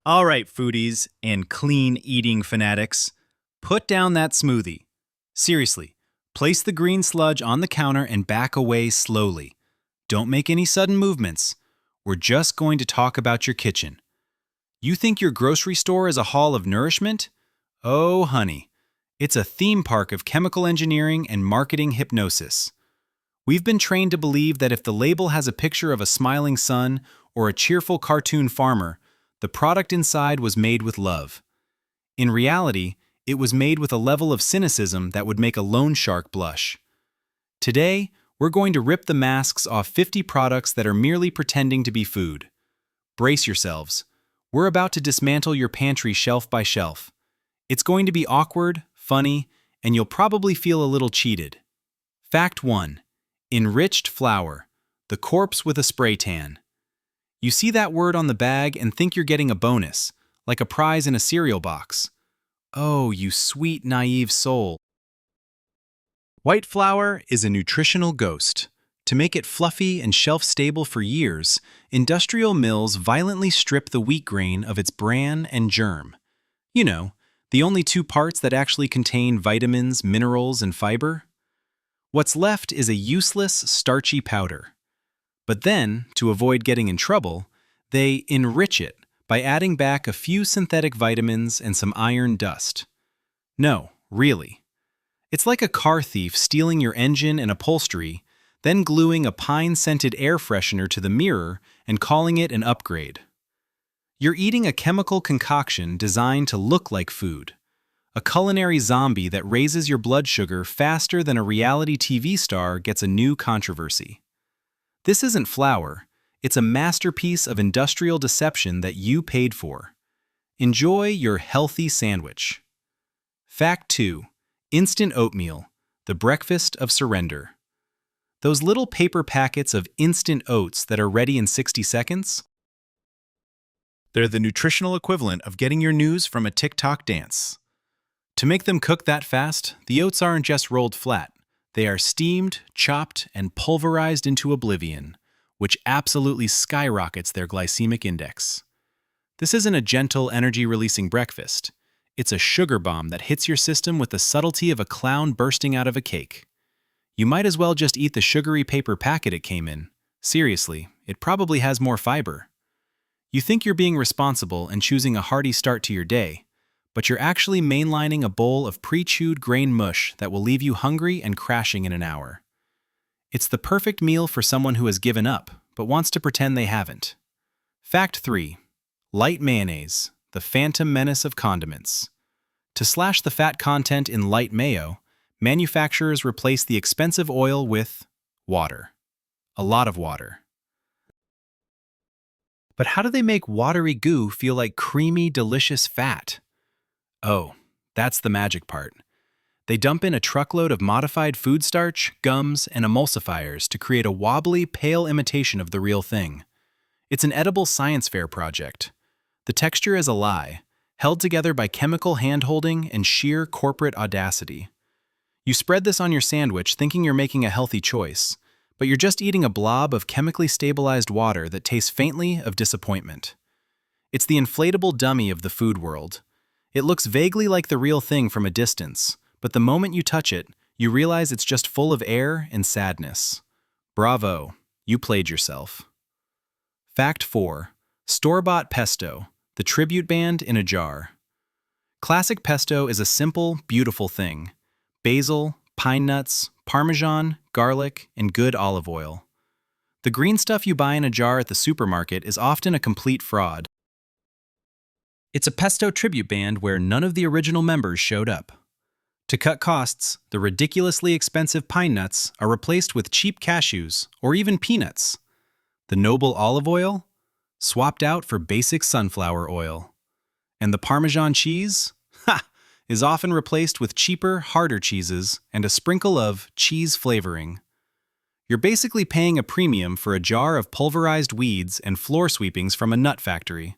All right, foodies and clean eating fanatics, put down that smoothie. Seriously, place the green sludge on the counter and back away slowly. Don't make any sudden movements. We're just going to talk about your kitchen. You think your grocery store is a hall of nourishment? Oh, honey, it's a theme park of chemical engineering and marketing hypnosis. We've been trained to believe that if the label has a picture of a smiling sun or a cheerful cartoon farmer, the product inside was made with love. In reality, it was made with a level of cynicism that would make a loan shark blush. Today, we're going to rip the masks off 50 products that are merely pretending to be food. Brace yourselves. We're about to dismantle your pantry shelf by shelf. It's going to be awkward, funny, and you'll probably feel a little cheated. Fact 1. Enriched flour, the corpse with a spray tan. You see that word on the bag and think you're getting a bonus, like a prize in a cereal box. Oh, you sweet, naive soul. White flour is a nutritional ghost. To make it fluffy and shelf-stable for years, industrial mills violently strip the wheat grain of its bran and germ. You know, the only two parts that actually contain vitamins, minerals, and fiber. What's left is a useless, starchy powder. But then, to avoid getting in trouble, they enrich it by adding back a few synthetic vitamins and some iron dust. No, really. It's like a car thief stealing your engine and upholstery, then gluing a pine-scented air freshener to the mirror and calling it an upgrade. You're eating a chemical concoction designed to look like food, a culinary zombie that raises your blood sugar faster than a reality TV star gets a new controversy. This isn't flour, it's a masterpiece of industrial deception that you paid for. Enjoy your healthy sandwich. Fact 2. Instant oatmeal, the breakfast of surrender. Those little paper packets of instant oats that are ready in 60 seconds? They're the nutritional equivalent of getting your news from a TikTok dance. To make them cook that fast, the oats aren't just rolled flat. They are steamed, chopped, and pulverized into oblivion, which absolutely skyrockets their glycemic index. This isn't a gentle, energy-releasing breakfast. It's a sugar bomb that hits your system with the subtlety of a clown bursting out of a cake. You might as well just eat the sugary paper packet it came in. Seriously, it probably has more fiber. You think you're being responsible and choosing a hearty start to your day, but you're actually mainlining a bowl of pre-chewed grain mush that will leave you hungry and crashing in an hour. It's the perfect meal for someone who has given up, but wants to pretend they haven't. Fact 3. Light mayonnaise, the phantom menace of condiments. To slash the fat content in light mayo, manufacturers replace the expensive oil with water. A lot of water. But how do they make watery goo feel like creamy, delicious fat? Oh, that's the magic part. They dump in a truckload of modified food starch, gums, and emulsifiers to create a wobbly, pale imitation of the real thing. It's an edible science fair project. The texture is a lie, held together by chemical hand-holding and sheer corporate audacity. You spread this on your sandwich thinking you're making a healthy choice, but you're just eating a blob of chemically stabilized water that tastes faintly of disappointment. It's the inflatable dummy of the food world. It looks vaguely like the real thing from a distance, but the moment you touch it, you realize it's just full of air and sadness. Bravo, you played yourself. Fact 4. Store-bought pesto, the tribute band in a jar. Classic pesto is a simple, beautiful thing. Basil, pine nuts, parmesan, garlic, and good olive oil. The green stuff you buy in a jar at the supermarket is often a complete fraud. It's a pesto tribute band where none of the original members showed up. To cut costs, the ridiculously expensive pine nuts are replaced with cheap cashews or even peanuts. The noble olive oil? Swapped out for basic sunflower oil. And the Parmesan cheese? Ha! Is often replaced with cheaper, harder cheeses and a sprinkle of cheese flavoring. You're basically paying a premium for a jar of pulverized weeds and floor sweepings from a nut factory,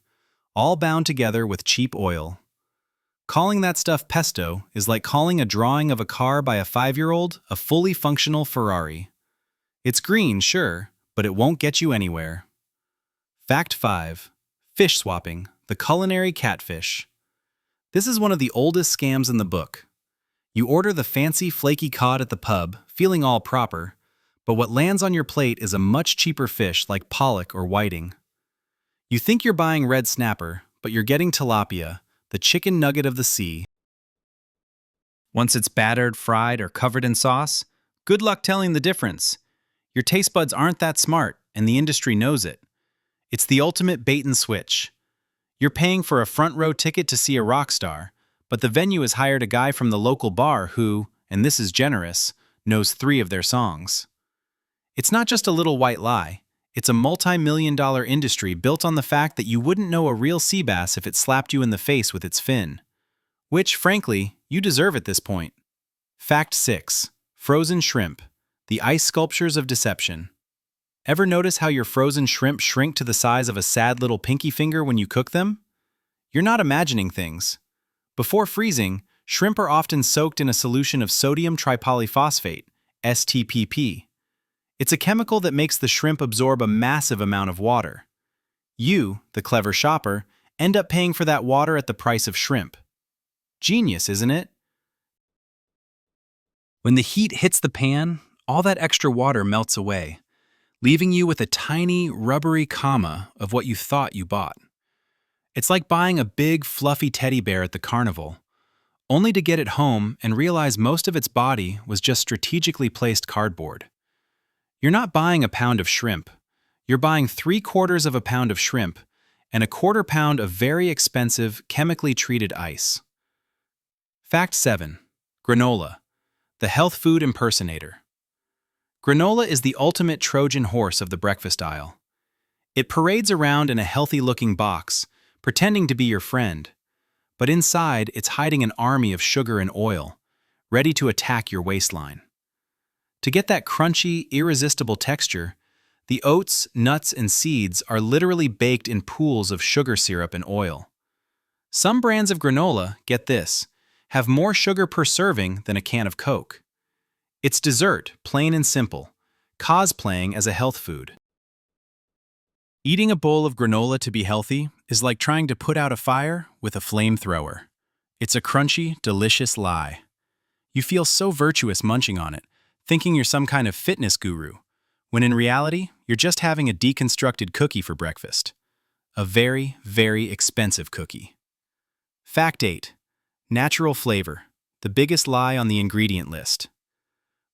all bound together with cheap oil. Calling that stuff pesto is like calling a drawing of a car by a 5-year-old a fully functional Ferrari. It's green, sure, but it won't get you anywhere. Fact 5. Fish swapping, the culinary catfish. This is one of the oldest scams in the book. You order the fancy flaky cod at the pub, feeling all proper, but what lands on your plate is a much cheaper fish like pollock or whiting. You think you're buying red snapper, but you're getting tilapia, the chicken nugget of the sea. Once it's battered, fried, or covered in sauce, good luck telling the difference. Your taste buds aren't that smart, and the industry knows it. It's the ultimate bait and switch. You're paying for a front row ticket to see a rock star, but the venue has hired a guy from the local bar who, and this is generous, knows 3 of their songs. It's not just a little white lie. It's a multi-million-dollar industry built on the fact that you wouldn't know a real sea bass if it slapped you in the face with its fin. Which, frankly, you deserve at this point. Fact 6. Frozen shrimp. The ice sculptures of deception. Ever notice how your frozen shrimp shrink to the size of a sad little pinky finger when you cook them? You're not imagining things. Before freezing, shrimp are often soaked in a solution of sodium tripolyphosphate, STPP. It's a chemical that makes the shrimp absorb a massive amount of water. You, the clever shopper, end up paying for that water at the price of shrimp. Genius, isn't it? When the heat hits the pan, all that extra water melts away, leaving you with a tiny, rubbery comma of what you thought you bought. It's like buying a big, fluffy teddy bear at the carnival, only to get it home and realize most of its body was just strategically placed cardboard. You're not buying a pound of shrimp. You're buying 3/4 of a pound of shrimp and a 1/4 pound of very expensive, chemically treated ice. Fact 7. Granola, the health food impersonator. Granola is the ultimate Trojan horse of the breakfast aisle. It parades around in a healthy-looking box, pretending to be your friend, but inside it's hiding an army of sugar and oil, ready to attack your waistline. To get that crunchy, irresistible texture, the oats, nuts, and seeds are literally baked in pools of sugar syrup and oil. Some brands of granola, get this, have more sugar per serving than a can of Coke. It's dessert, plain and simple, cosplaying as a health food. Eating a bowl of granola to be healthy is like trying to put out a fire with a flamethrower. It's a crunchy, delicious lie. You feel so virtuous munching on it, thinking you're some kind of fitness guru, when in reality, you're just having a deconstructed cookie for breakfast. A very, very expensive cookie. Fact 8. Natural flavor, the biggest lie on the ingredient list.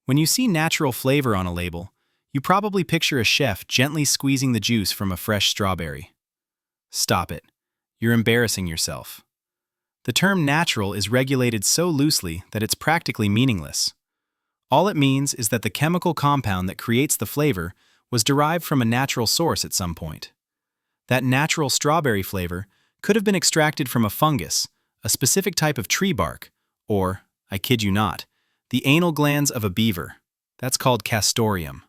When you see natural flavor on a label, you probably picture a chef gently squeezing the juice from a fresh strawberry. Stop it. You're embarrassing yourself. The term natural is regulated so loosely that it's practically meaningless. All it means is that the chemical compound that creates the flavor was derived from a natural source at some point. That natural strawberry flavor could have been extracted from a fungus, a specific type of tree bark, or, I kid you not, the anal glands of a beaver. That's called castoreum.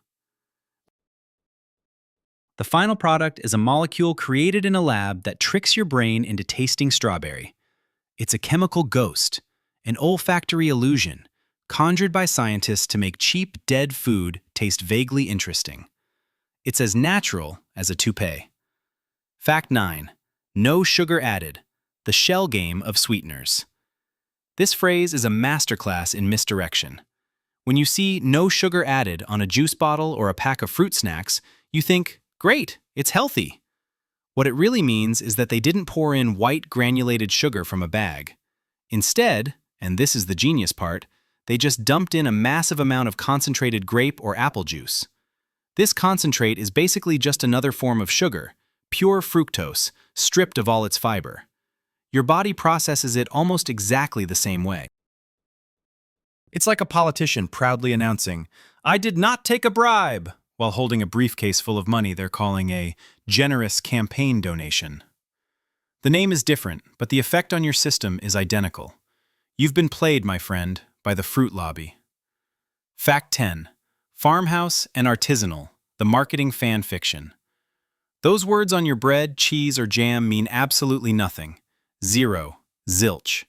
The final product is a molecule created in a lab that tricks your brain into tasting strawberry. It's a chemical ghost, an olfactory illusion, conjured by scientists to make cheap, dead food taste vaguely interesting. It's as natural as a toupee. Fact 9. No sugar added. The shell game of sweeteners. This phrase is a masterclass in misdirection. When you see no sugar added on a juice bottle or a pack of fruit snacks, you think, great, it's healthy. What it really means is that they didn't pour in white granulated sugar from a bag. Instead, and this is the genius part, they just dumped in a massive amount of concentrated grape or apple juice. This concentrate is basically just another form of sugar, pure fructose, stripped of all its fiber. Your body processes it almost exactly the same way. It's like a politician proudly announcing, "I did not take a bribe," while holding a briefcase full of money they're calling a generous campaign donation. The name is different, but the effect on your system is identical. You've been played, my friend, by the fruit lobby. Fact 10. Farmhouse and artisanal, the marketing fan fiction. Those words on your bread, cheese, or jam mean absolutely nothing. Zero. Zilch.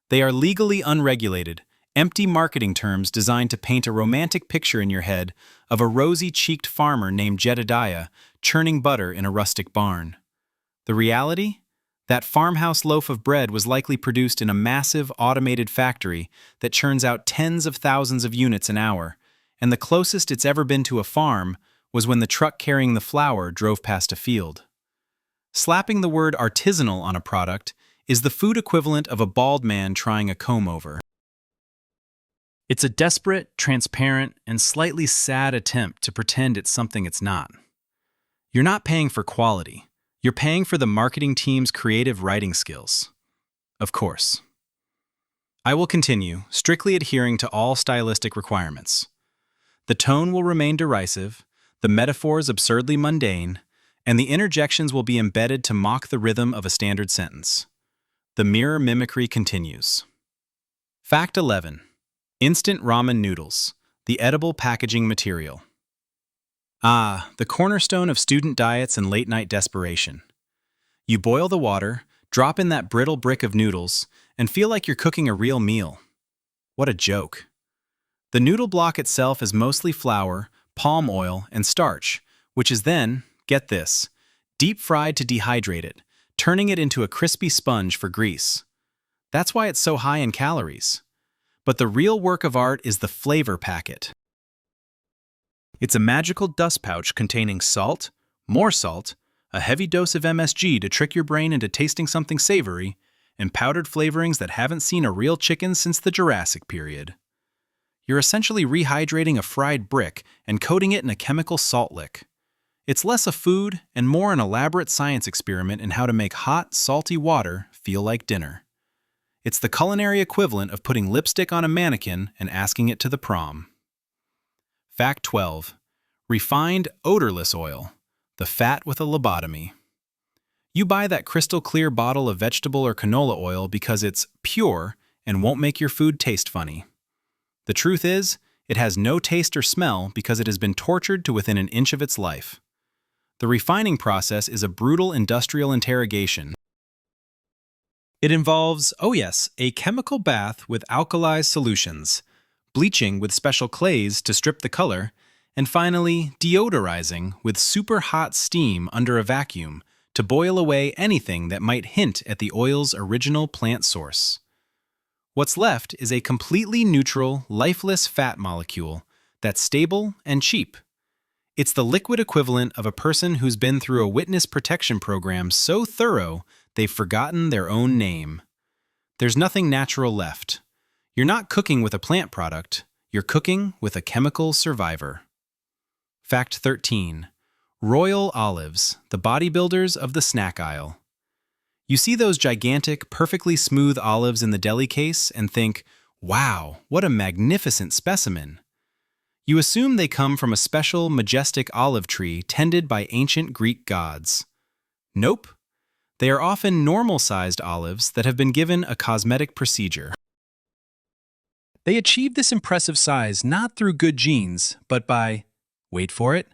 They are legally unregulated, empty marketing terms designed to paint a romantic picture in your head of a rosy-cheeked farmer named Jedediah churning butter in a rustic barn. The reality? That farmhouse loaf of bread was likely produced in a massive automated factory that churns out tens of thousands of units an hour, and the closest it's ever been to a farm was when the truck carrying the flour drove past a field. Slapping the word artisanal on a product is the food equivalent of a bald man trying a comb-over. It's a desperate, transparent, and slightly sad attempt to pretend it's something it's not. You're not paying for quality. You're paying for the marketing team's creative writing skills. Of course. I will continue, strictly adhering to all stylistic requirements. The tone will remain derisive, the metaphors absurdly mundane, and the interjections will be embedded to mock the rhythm of a standard sentence. The mirror mimicry continues. Fact 11. Instant ramen noodles, the edible packaging material. Ah, the cornerstone of student diets and late-night desperation. You boil the water, drop in that brittle brick of noodles, and feel like you're cooking a real meal. What a joke. The noodle block itself is mostly flour, palm oil, and starch, which is then, get this, deep-fried to dehydrate it, turning it into a crispy sponge for grease. That's why it's so high in calories. But the real work of art is the flavor packet. It's a magical dust pouch containing salt, more salt, a heavy dose of MSG to trick your brain into tasting something savory, and powdered flavorings that haven't seen a real chicken since the Jurassic period. You're essentially rehydrating a fried brick and coating it in a chemical salt lick. It's less a food and more an elaborate science experiment in how to make hot, salty water feel like dinner. It's the culinary equivalent of putting lipstick on a mannequin and asking it to the prom. Fact 12. Refined odorless oil, the fat with a lobotomy. You buy that crystal clear bottle of vegetable or canola oil because it's pure and won't make your food taste funny. The truth is, it has no taste or smell because it has been tortured to within an inch of its life. The refining process is a brutal industrial interrogation. It involves, oh yes, a chemical bath with alkalized solutions, bleaching with special clays to strip the color, and finally deodorizing with super hot steam under a vacuum to boil away anything that might hint at the oil's original plant source. What's left is a completely neutral, lifeless fat molecule that's stable and cheap. It's the liquid equivalent of a person who's been through a witness protection program so thorough they've forgotten their own name. There's nothing natural left. You're not cooking with a plant product, you're cooking with a chemical survivor. Fact 13. Royal olives, the bodybuilders of the snack aisle. You see those gigantic, perfectly smooth olives in the deli case and think, wow, what a magnificent specimen. You assume they come from a special, majestic olive tree tended by ancient Greek gods. Nope. They are often normal-sized olives that have been given a cosmetic procedure. They achieve this impressive size not through good genes, but by, wait for it,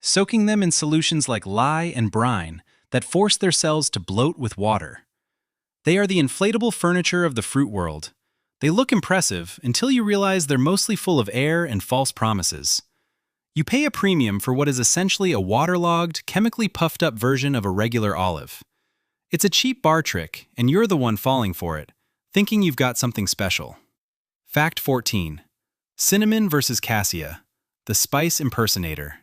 soaking them in solutions like lye and brine that force their cells to bloat with water. They are the inflatable furniture of the fruit world. They look impressive until you realize they're mostly full of air and false promises. You pay a premium for what is essentially a waterlogged, chemically puffed-up version of a regular olive. It's a cheap bar trick, and you're the one falling for it, thinking you've got something special. Fact 14. Cinnamon versus cassia, the spice impersonator.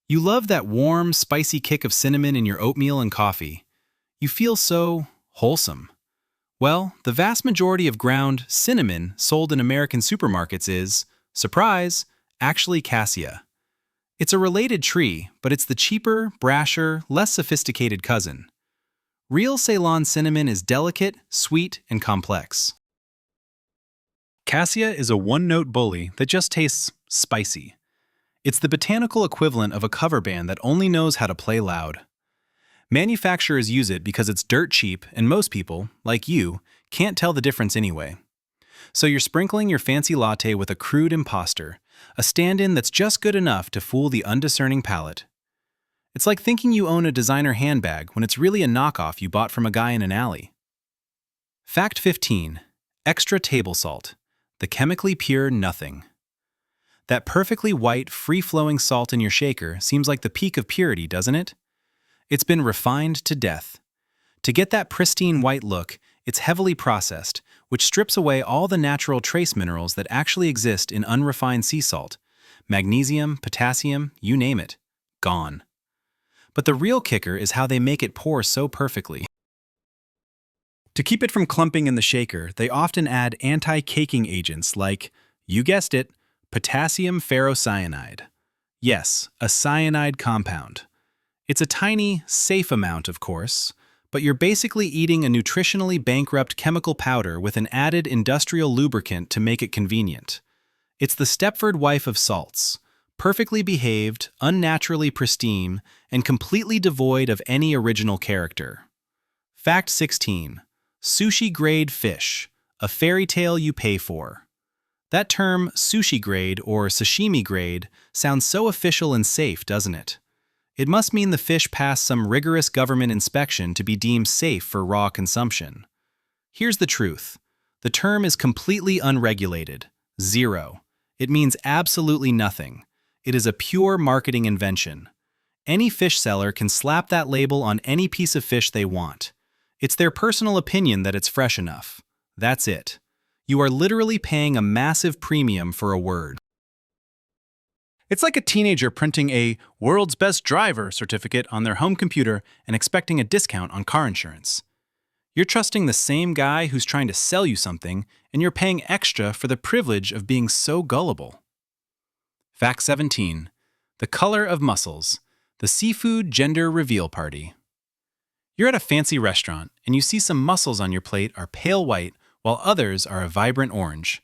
You love that warm, spicy kick of cinnamon in your oatmeal and coffee. You feel so wholesome. Well, the vast majority of ground cinnamon sold in American supermarkets is, surprise, actually cassia. It's a related tree, but it's the cheaper, brasher, less sophisticated cousin. Real Ceylon cinnamon is delicate, sweet, and complex. Cassia is a one-note bully that just tastes spicy. It's the botanical equivalent of a cover band that only knows how to play loud. Manufacturers use it because it's dirt cheap and most people, like you, can't tell the difference anyway. So you're sprinkling your fancy latte with a crude imposter, a stand-in that's just good enough to fool the undiscerning palate. It's like thinking you own a designer handbag when it's really a knockoff you bought from a guy in an alley. Fact 15. Extra table salt, the chemically pure nothing. That perfectly white, free-flowing salt in your shaker seems like the peak of purity, doesn't it? It's been refined to death. To get that pristine white look, it's heavily processed, which strips away all the natural trace minerals that actually exist in unrefined sea salt. Magnesium, potassium, you name it. Gone. But the real kicker is how they make it pour so perfectly. To keep it from clumping in the shaker, they often add anti-caking agents like, you guessed it, potassium ferrocyanide. Yes, a cyanide compound. It's a tiny, safe amount, of course, but you're basically eating a nutritionally bankrupt chemical powder with an added industrial lubricant to make it convenient. It's the Stepford wife of salts, perfectly behaved, unnaturally pristine, and completely devoid of any original character. Fact 16. Sushi-grade fish, a fairy tale you pay for. That term, sushi grade or sashimi grade, sounds so official and safe, doesn't it? It must mean the fish passed some rigorous government inspection to be deemed safe for raw consumption. Here's the truth. The term is completely unregulated. Zero. It means absolutely nothing. It is a pure marketing invention. Any fish seller can slap that label on any piece of fish they want. It's their personal opinion that it's fresh enough. That's it. You are literally paying a massive premium for a word. It's like a teenager printing a "World's Best Driver" certificate on their home computer and expecting a discount on car insurance. You're trusting the same guy who's trying to sell you something, and you're paying extra for the privilege of being so gullible. Fact 17. The color of mussels. The seafood gender reveal party. You're at a fancy restaurant, and you see some mussels on your plate are pale white, while others are a vibrant orange.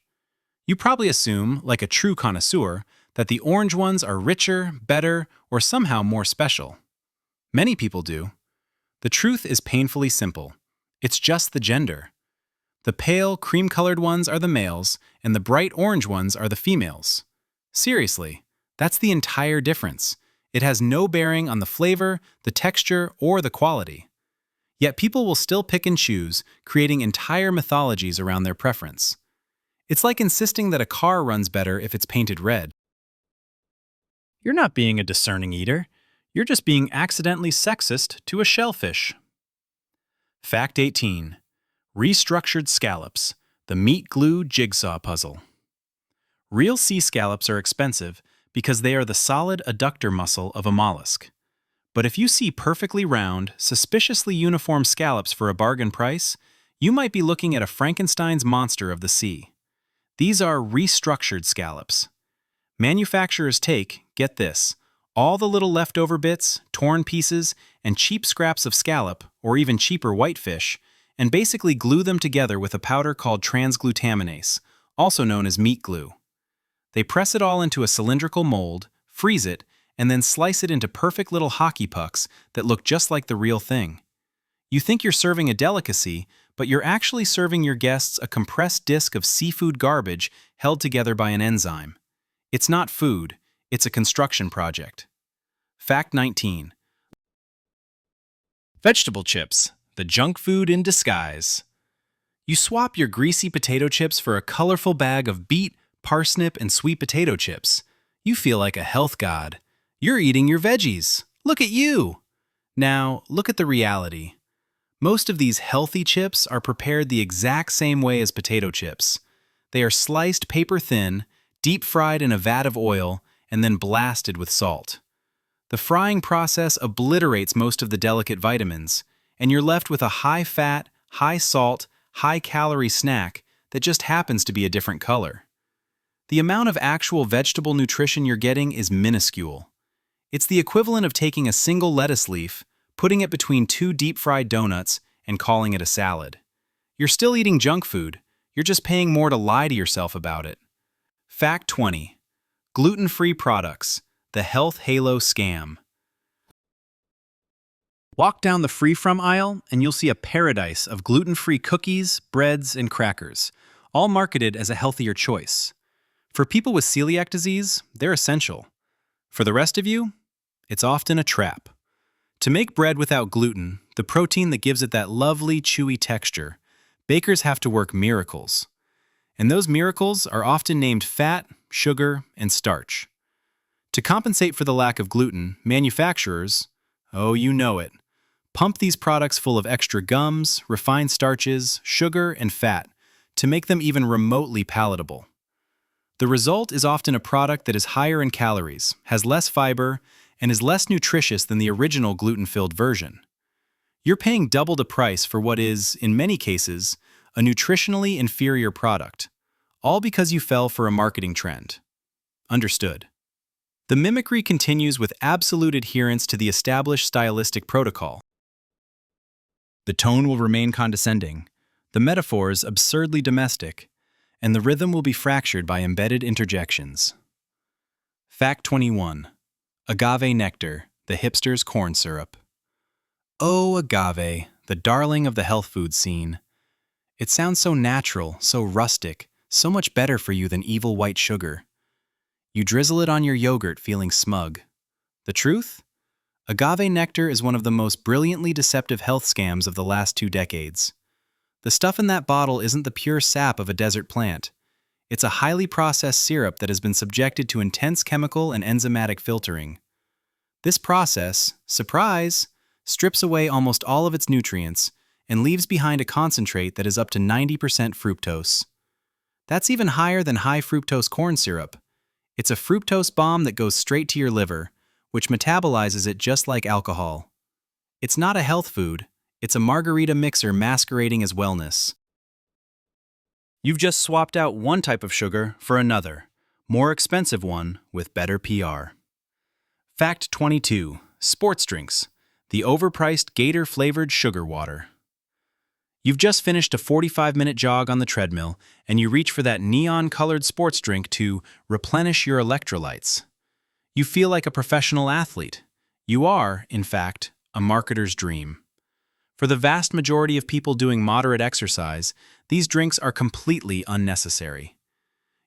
You probably assume, like a true connoisseur, that the orange ones are richer, better, or somehow more special. Many people do. The truth is painfully simple. It's just the gender. The pale, cream-colored ones are the males, and the bright orange ones are the females. Seriously, that's the entire difference. It has no bearing on the flavor, the texture, or the quality. Yet people will still pick and choose, creating entire mythologies around their preference. It's like insisting that a car runs better if it's painted red. You're not being a discerning eater. You're just being accidentally sexist to a shellfish. Fact 18. Restructured scallops, the meat glue jigsaw puzzle. Real sea scallops are expensive because they are the solid adductor muscle of a mollusk. But if you see perfectly round, suspiciously uniform scallops for a bargain price, you might be looking at a Frankenstein's monster of the sea. These are restructured scallops. Manufacturers take, get this, all the little leftover bits, torn pieces, and cheap scraps of scallop, or even cheaper whitefish, and basically glue them together with a powder called transglutaminase, also known as meat glue. They press it all into a cylindrical mold, freeze it, and then slice it into perfect little hockey pucks that look just like the real thing. You think you're serving a delicacy, but you're actually serving your guests a compressed disc of seafood garbage held together by an enzyme. It's not food, it's a construction project. Fact 19. Vegetable chips, the junk food in disguise. You swap your greasy potato chips for a colorful bag of beet, parsnip, and sweet potato chips. You feel like a health god. You're eating your veggies. Look at you! Now, look at the reality. Most of these healthy chips are prepared the exact same way as potato chips. They are sliced paper thin, deep fried in a vat of oil, and then blasted with salt. The frying process obliterates most of the delicate vitamins, and you're left with a high-fat, high-salt, high-calorie snack that just happens to be a different color. The amount of actual vegetable nutrition you're getting is minuscule. It's the equivalent of taking a single lettuce leaf, putting it between two deep-fried donuts, and calling it a salad. You're still eating junk food, you're just paying more to lie to yourself about it. Fact 20. Gluten-free products, the health halo scam. Walk down the free-from aisle and you'll see a paradise of gluten-free cookies, breads, and crackers, all marketed as a healthier choice. For people with celiac disease, they're essential. For the rest of you, it's often a trap. To make bread without gluten, the protein that gives it that lovely, chewy texture, bakers have to work miracles. And those miracles are often named fat, sugar, and starch. To compensate for the lack of gluten, manufacturers, oh, you know it, Pump these products full of extra gums, refined starches, sugar, and fat to make them even remotely palatable. The result is often a product that is higher in calories, has less fiber, and is less nutritious than the original gluten-filled version. You're paying double the price for what is, in many cases, a nutritionally inferior product, all because you fell for a marketing trend. Understood. The mimicry continues with absolute adherence to the established stylistic protocol. The tone will remain condescending, the metaphors absurdly domestic, and the rhythm will be fractured by embedded interjections. Fact 21. Agave nectar, the hipster's corn syrup. Oh, agave, the darling of the health food scene. It sounds so natural, so rustic, so much better for you than evil white sugar. You drizzle it on your yogurt feeling smug. The truth? Agave nectar is one of the most brilliantly deceptive health scams of the last 2 decades. The stuff in that bottle isn't the pure sap of a desert plant. It's a highly processed syrup that has been subjected to intense chemical and enzymatic filtering. This process, surprise, strips away almost all of its nutrients and leaves behind a concentrate that is up to 90% fructose. That's even higher than high fructose corn syrup. It's a fructose bomb that goes straight to your liver, which metabolizes it just like alcohol. It's not a health food, it's a margarita mixer masquerading as wellness. You've just swapped out one type of sugar for another, more expensive one with better PR. Fact 22. Sports drinks, the overpriced Gator-flavored sugar water. You've just finished a 45-minute jog on the treadmill, and you reach for that neon-colored sports drink to replenish your electrolytes. You feel like a professional athlete. You are, in fact, a marketer's dream. For the vast majority of people doing moderate exercise, these drinks are completely unnecessary.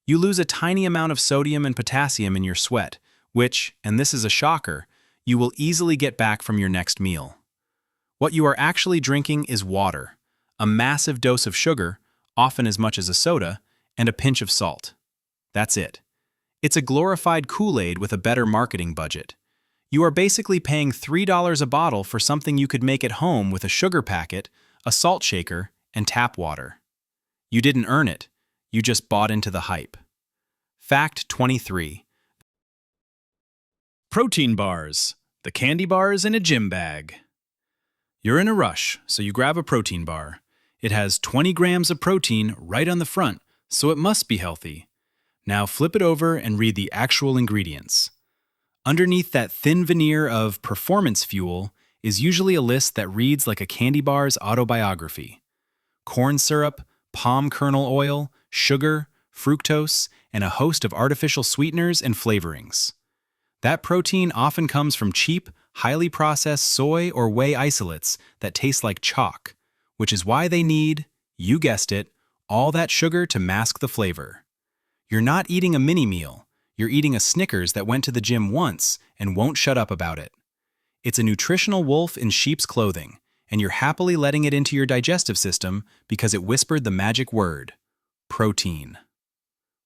You lose a tiny amount of sodium and potassium in your sweat, which, and this is a shocker, you will easily get back from your next meal. What you are actually drinking is water, a massive dose of sugar, often as much as a soda, and a pinch of salt. That's it. It's a glorified Kool-Aid with a better marketing budget. You are basically paying $3 a bottle for something you could make at home with a sugar packet, a salt shaker, and tap water. You didn't earn it. You just bought into the hype. Fact 23. Protein bars, the candy bars in a gym bag. You're in a rush, so you grab a protein bar. It has 20 grams of protein right on the front, so it must be healthy. Now flip it over and read the actual ingredients. Underneath that thin veneer of performance fuel is usually a list that reads like a candy bar's autobiography. Corn syrup, palm kernel oil, sugar, fructose, and a host of artificial sweeteners and flavorings. That protein often comes from cheap, highly processed soy or whey isolates that taste like chalk, which is why they need, you guessed it, all that sugar to mask the flavor. You're not eating a mini meal. You're eating a Snickers that went to the gym once and won't shut up about it. It's a nutritional wolf in sheep's clothing, and you're happily letting it into your digestive system because it whispered the magic word, protein.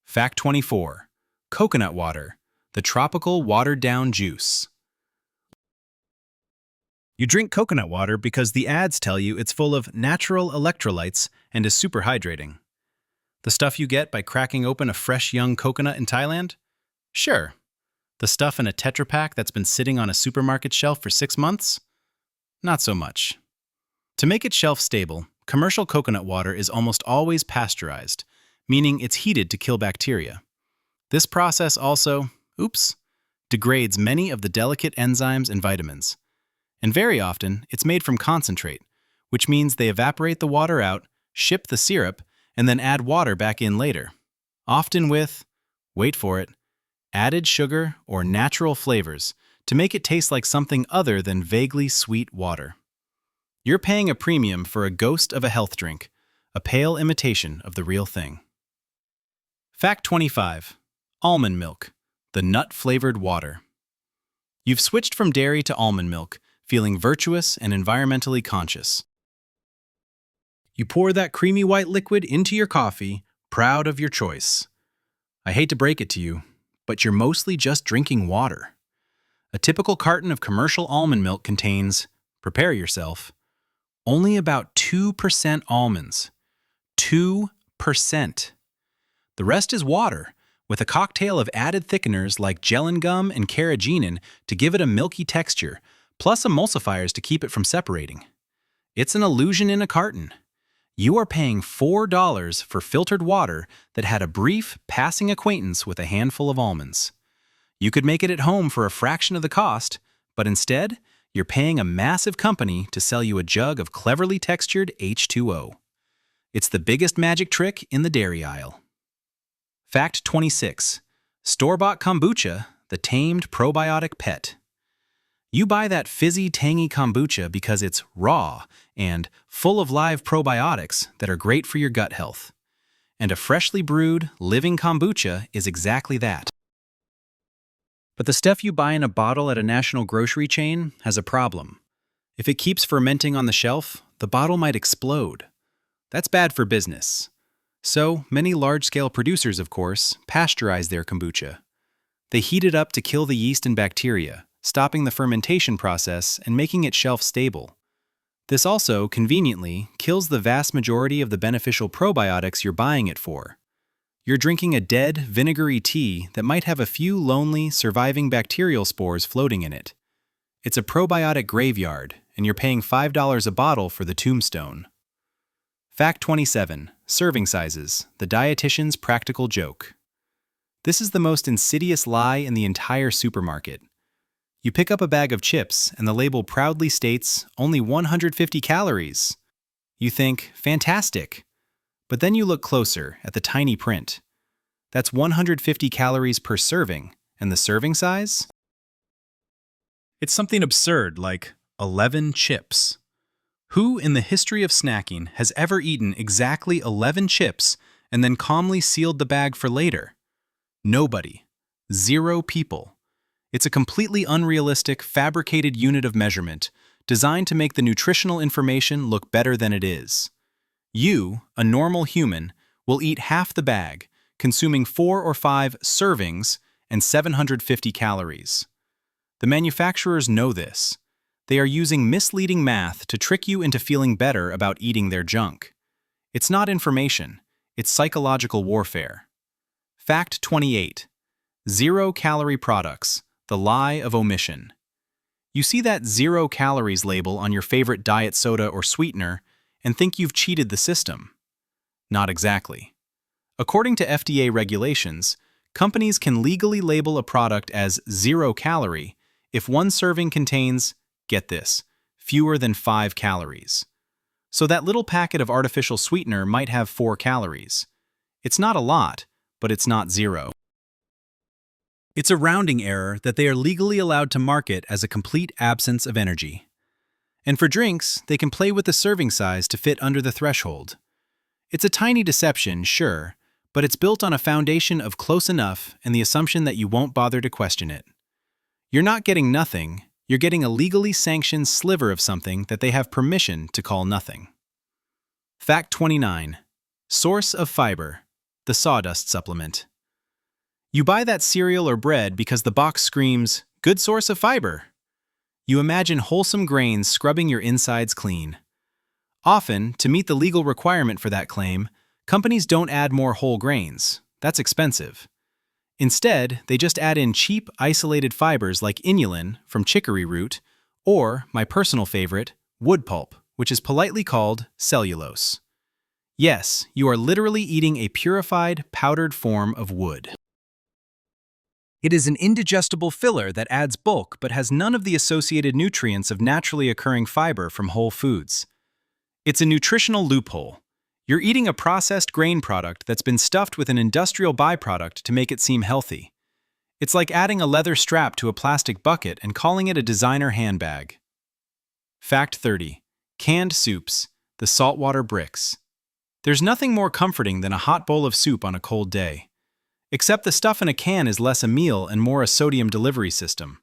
Fact 24. Coconut water, the tropical watered-down juice. You drink coconut water because the ads tell you it's full of natural electrolytes and is super hydrating. The stuff you get by cracking open a fresh young coconut in Thailand? Sure. The stuff in a Tetra Pak that's been sitting on a supermarket shelf for 6 months? Not so much. To make it shelf stable, commercial coconut water is almost always pasteurized, meaning it's heated to kill bacteria. This process also, degrades many of the delicate enzymes and vitamins. And very often, it's made from concentrate, which means they evaporate the water out, ship the syrup, and then add water back in later. Often with, wait for it, added sugar or natural flavors to make it taste like something other than vaguely sweet water. You're paying a premium for a ghost of a health drink, a pale imitation of the real thing. Fact 25. Almond milk, the nut-flavored water. You've switched from dairy to almond milk, feeling virtuous and environmentally conscious. You pour that creamy white liquid into your coffee, proud of your choice. I hate to break it to you, but you're mostly just drinking water. A typical carton of commercial almond milk contains Prepare yourself. Only about 2% almonds. 2%. The rest is water, with a cocktail of added thickeners like gellan gum and carrageenan to give it a milky texture, plus emulsifiers to keep it from separating. It's an illusion in a carton. You are paying $4 for filtered water that had a brief, passing acquaintance with a handful of almonds. You could make it at home for a fraction of the cost, but instead, you're paying a massive company to sell you a jug of cleverly textured H2O. It's the biggest magic trick in the dairy aisle. Fact 26. Store-bought kombucha, the tamed probiotic pet. You buy that fizzy, tangy kombucha because it's raw and full of live probiotics that are great for your gut health. And a freshly brewed, living kombucha is exactly that. But the stuff you buy in a bottle at a national grocery chain has a problem. If it keeps fermenting on the shelf, the bottle might explode. That's bad for business. So, many large-scale producers, of course, pasteurize their kombucha. They heat it up to kill the yeast and bacteria, stopping the fermentation process and making it shelf-stable. This also, conveniently, kills the vast majority of the beneficial probiotics you're buying it for. You're drinking a dead, vinegary tea that might have a few lonely, surviving bacterial spores floating in it. It's a probiotic graveyard, and you're paying $5 a bottle for the tombstone. Fact 27. Serving sizes, the dietitian's practical joke. This is the most insidious lie in the entire supermarket. You pick up a bag of chips and the label proudly states only 150 calories. You think, fantastic. But then you look closer at the tiny print. That's 150 calories per serving, and the serving size? It's something absurd like 11 chips. Who in the history of snacking has ever eaten exactly 11 chips and then calmly sealed the bag for later? Nobody. 0 people. It's a completely unrealistic, fabricated unit of measurement designed to make the nutritional information look better than it is. You, a normal human, will eat half the bag, consuming 4 or 5 servings and 750 calories. The manufacturers know this. They are using misleading math to trick you into feeling better about eating their junk. It's not information, it's psychological warfare. Fact 28. 0-calorie products, the lie of omission. You see that 0 calories label on your favorite diet soda or sweetener and think you've cheated the system. Not exactly. According to FDA regulations, companies can legally label a product as 0-calorie if one serving contains, get this, fewer than 5 calories. So that little packet of artificial sweetener might have 4 calories. It's not a lot, but it's not 0. It's a rounding error that they are legally allowed to market as a complete absence of energy. And for drinks, they can play with the serving size to fit under the threshold. It's a tiny deception, sure, but it's built on a foundation of close enough and the assumption that you won't bother to question it. You're not getting nothing, you're getting a legally sanctioned sliver of something that they have permission to call nothing. Fact 29. Source of fiber, the sawdust supplement. You buy that cereal or bread because the box screams, good source of fiber. You imagine wholesome grains scrubbing your insides clean. Often, to meet the legal requirement for that claim, companies don't add more whole grains. That's expensive. Instead, they just add in cheap, isolated fibers like inulin from chicory root, or, my personal favorite, wood pulp, which is politely called cellulose. Yes, you are literally eating a purified, powdered form of wood. It is an indigestible filler that adds bulk but has none of the associated nutrients of naturally occurring fiber from whole foods. It's a nutritional loophole. You're eating a processed grain product that's been stuffed with an industrial byproduct to make it seem healthy. It's like adding a leather strap to a plastic bucket and calling it a designer handbag. Fact 30. Canned soups, the saltwater bricks. There's nothing more comforting than a hot bowl of soup on a cold day. Except the stuff in a can is less a meal and more a sodium delivery system.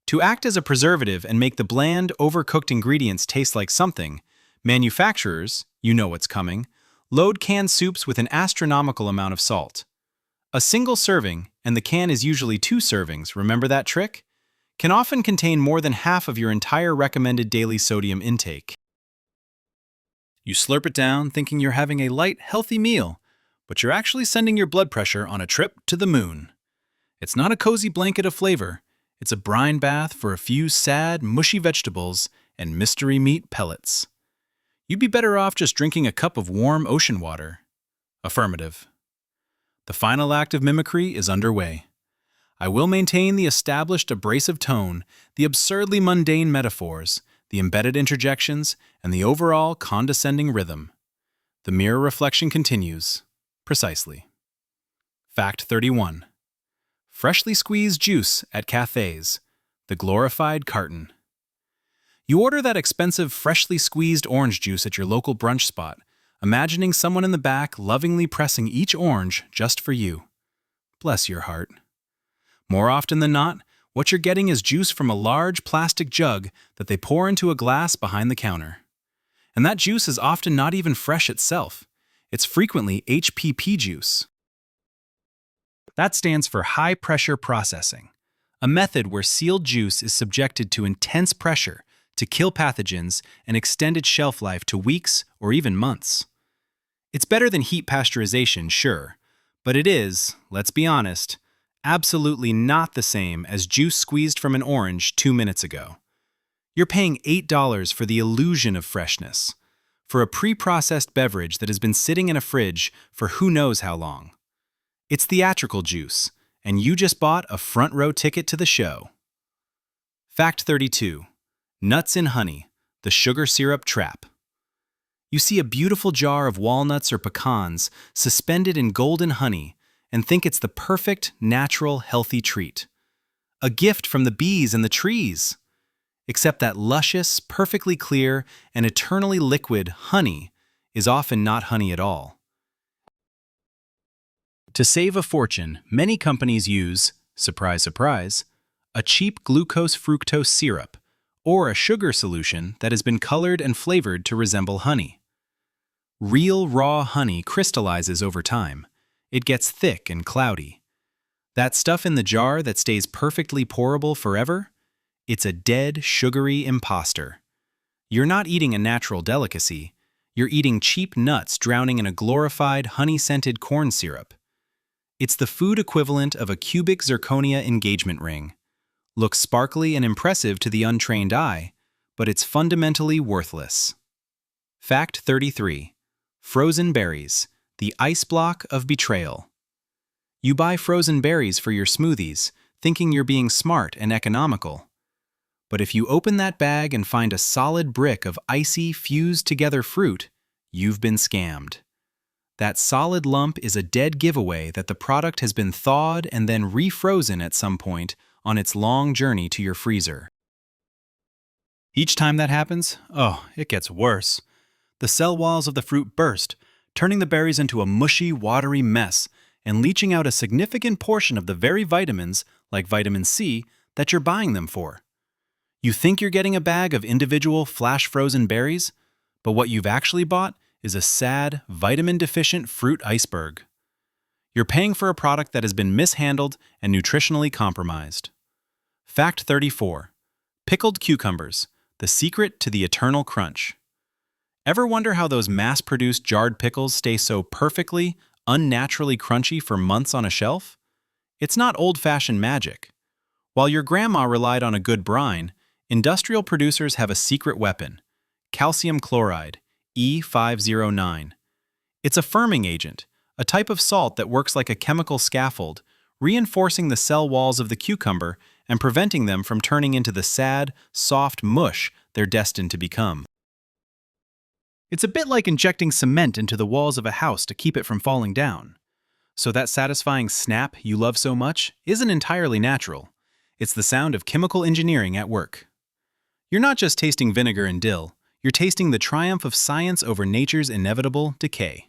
To act as a preservative and make the bland, overcooked ingredients taste like something, manufacturers, you know what's coming, load canned soups with an astronomical amount of salt. A single serving, and the can is usually 2 servings, remember that trick? can often contain more than half of your entire recommended daily sodium intake. You slurp it down thinking you're having a light, healthy meal, but you're actually sending your blood pressure on a trip to the moon. It's not a cozy blanket of flavor, it's a brine bath for a few sad, mushy vegetables and mystery meat pellets. You'd be better off just drinking a cup of warm ocean water. Affirmative. The final act of mimicry is underway. I will maintain the established abrasive tone, the absurdly mundane metaphors, the embedded interjections, and the overall condescending rhythm. The mirror reflection continues. Precisely. Fact 31. Freshly squeezed juice at cafes, the glorified carton. You order that expensive freshly squeezed orange juice at your local brunch spot, imagining someone in the back lovingly pressing each orange just for you. Bless your heart. More often than not, what you're getting is juice from a large plastic jug that they pour into a glass behind the counter. And that juice is often not even fresh itself. It's frequently HPP juice. That stands for high-pressure processing, a method where sealed juice is subjected to intense pressure to kill pathogens and extend its shelf life to weeks or even months. It's better than heat pasteurization, sure, but it is, let's be honest, absolutely not the same as juice squeezed from an orange 2 minutes ago. You're paying $8 for the illusion of freshness, for a pre-processed beverage that has been sitting in a fridge for who knows how long. It's theatrical juice, and you just bought a front-row ticket to the show. Fact 32. Nuts in honey, the sugar syrup trap. You see a beautiful jar of walnuts or pecans suspended in golden honey and think it's the perfect, natural, healthy treat. A gift from the bees and the trees. Except that luscious, perfectly clear, and eternally liquid honey is often not honey at all. To save a fortune, many companies use, surprise, surprise, a cheap glucose-fructose syrup, or a sugar solution that has been colored and flavored to resemble honey. Real raw honey crystallizes over time. It gets thick and cloudy. That stuff in the jar that stays perfectly pourable forever? It's a dead, sugary imposter. You're not eating a natural delicacy. You're eating cheap nuts drowning in a glorified, honey-scented corn syrup. It's the food equivalent of a cubic zirconia engagement ring. Looks sparkly and impressive to the untrained eye, but it's fundamentally worthless. Fact 33. Frozen berries, the ice block of betrayal. You buy frozen berries for your smoothies, thinking you're being smart and economical. But if you open that bag and find a solid brick of icy, fused-together fruit, you've been scammed. That solid lump is a dead giveaway that the product has been thawed and then refrozen at some point on its long journey to your freezer. Each time that happens, it gets worse. The cell walls of the fruit burst, turning the berries into a mushy, watery mess and leaching out a significant portion of the very vitamins, like vitamin C, that you're buying them for. You think you're getting a bag of individual flash-frozen berries, but what you've actually bought is a sad, vitamin-deficient fruit iceberg. You're paying for a product that has been mishandled and nutritionally compromised. Fact 34. Pickled cucumbers, the secret to the eternal crunch. Ever wonder how those mass-produced jarred pickles stay so perfectly, unnaturally crunchy for months on a shelf? It's not old-fashioned magic. While your grandma relied on a good brine, industrial producers have a secret weapon: calcium chloride, E509. It's a firming agent, a type of salt that works like a chemical scaffold, reinforcing the cell walls of the cucumber and preventing them from turning into the sad, soft mush they're destined to become. It's a bit like injecting cement into the walls of a house to keep it from falling down. So that satisfying snap you love so much isn't entirely natural. It's the sound of chemical engineering at work. You're not just tasting vinegar and dill, you're tasting the triumph of science over nature's inevitable decay.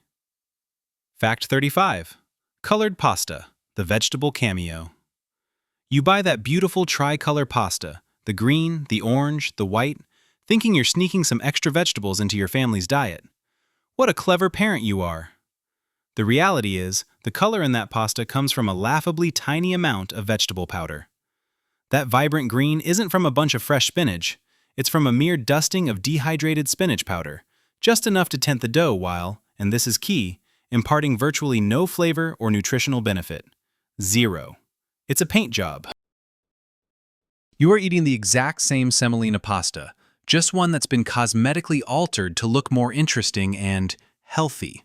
Fact 35. Colored pasta, the vegetable cameo. You buy that beautiful tricolor pasta, the green, the orange, the white, thinking you're sneaking some extra vegetables into your family's diet. What a clever parent you are. The reality is, the color in that pasta comes from a laughably tiny amount of vegetable powder. That vibrant green isn't from a bunch of fresh spinach. It's from a mere dusting of dehydrated spinach powder, just enough to tint the dough while, and this is key, imparting virtually no flavor or nutritional benefit. Zero. It's a paint job. You are eating the exact same semolina pasta, just one that's been cosmetically altered to look more interesting and healthy.